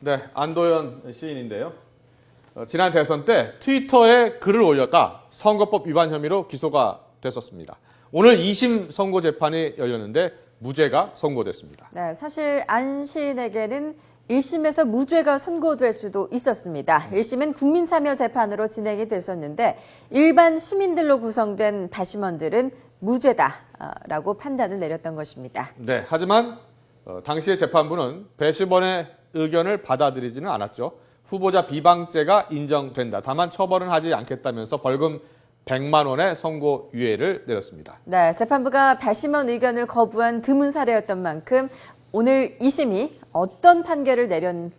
네, 안도현 시인인데요. 지난 대선 때 트위터에 글을 올렸다 선거법 위반 혐의로 기소가 됐었습니다. 오늘 2심 선고 재판이 열렸는데 무죄가 선고됐습니다. 네, 사실 안 시인에게는 1심에서 무죄가 선고될 수도 있었습니다. 1심은 국민참여재판으로 진행이 됐었는데 일반 시민들로 구성된 배심원들은 무죄다라고 판단을 내렸던 것입니다. 네, 하지만 당시의 재판부는 배심원의 의견을 받아들이지는 않았죠. 후보자 비방죄가 인정된다. 다만 처벌은 하지 않겠다면서 벌금 100만 원의 선고 유예를 내렸습니다. 네, 재판부가 배심원 의견을 거부한 드문 사례였던 만큼 오늘 2심이 어떤 판결을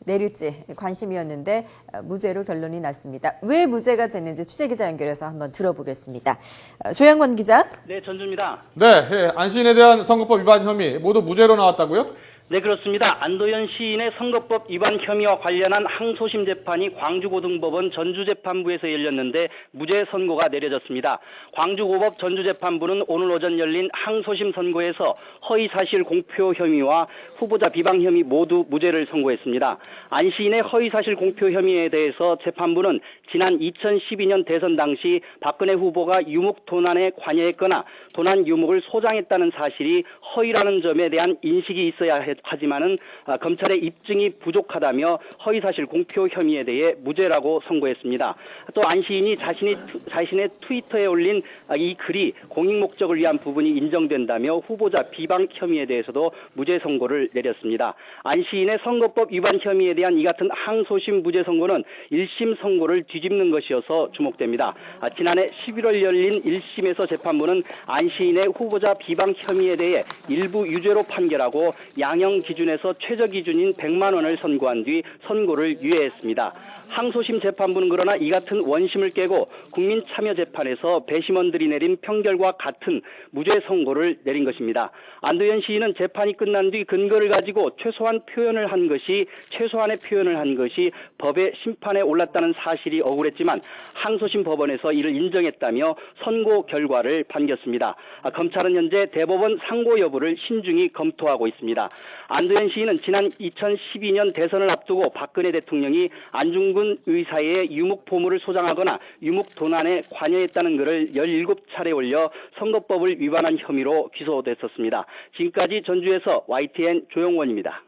내릴지 관심이었는데 무죄로 결론이 났습니다. 왜 무죄가 됐는지 취재기자 연결해서 한번 들어보겠습니다. 조양권 기자. 네, 전주입니다. 네, 안시인에 대한 선거법 위반 혐의 모두 무죄로 나왔다고요? 네, 그렇습니다. 안도현 시인의 선거법 위반 혐의와 관련한 항소심 재판이 광주고등법원 전주재판부에서 열렸는데 무죄 선고가 내려졌습니다. 광주고법 전주재판부는 오늘 오전 열린 항소심 선고에서 허위사실 공표 혐의와 후보자 비방 혐의 모두 무죄를 선고했습니다. 안 시인의 허위사실 공표 혐의에 대해서 재판부는 지난 2012년 대선 당시 박근혜 후보가 유목 도난에 관여했거나 도난 유목을 소장했다는 사실이 허위라는 점에 대한 인식이 있어야 하지만은 검찰의 입증이 부족하다며 허위사실 공표 혐의에 대해 무죄라고 선고했습니다. 또 안 시인이 자신의 트위터에 올린 이 글이 공익 목적을 위한 부분이 인정된다며 후보자 비방 혐의에 대해서도 무죄 선고를 내렸습니다. 안 시인의 선거법 위반 혐의에 대한 이 같은 항소심 무죄 선고는 1심 선고를 뒤집는 것이어서 주목됩니다. 지난해 11월 열린 1심에서 재판부는 안 시인의 후보자 비방 혐의에 대해 일부 유죄로 판결하고 양형 기준에서 최저 기준인 100만 원을 선고한 뒤 선고를 유예했습니다. 항소심 재판부는 그러나 이 같은 원심을 깨고 국민참여재판에서 배심원들이 내린 판결과 같은 무죄 선고를 내린 것입니다. 안도현 시인은 재판이 끝난 뒤 근거를 가지고 최소한의 표현을 한 것이 법의 심판에 올랐다는 사실이 억울했지만 항소심 법원에서 이를 인정했다며 선고 결과를 반겼습니다. 검찰은 현재 대법원 상고 여부를 신중히 검토하고 있습니다. 안도현 시인은 지난 2012년 대선을 앞두고 박근혜 대통령이 안중근 의사의 유목 보물을 소장하거나 유목 도난에 관여했다는 글을 17차례 올려 선거법을 위반한 혐의로 기소됐었습니다. 지금까지 전주에서 YTN 조영원입니다.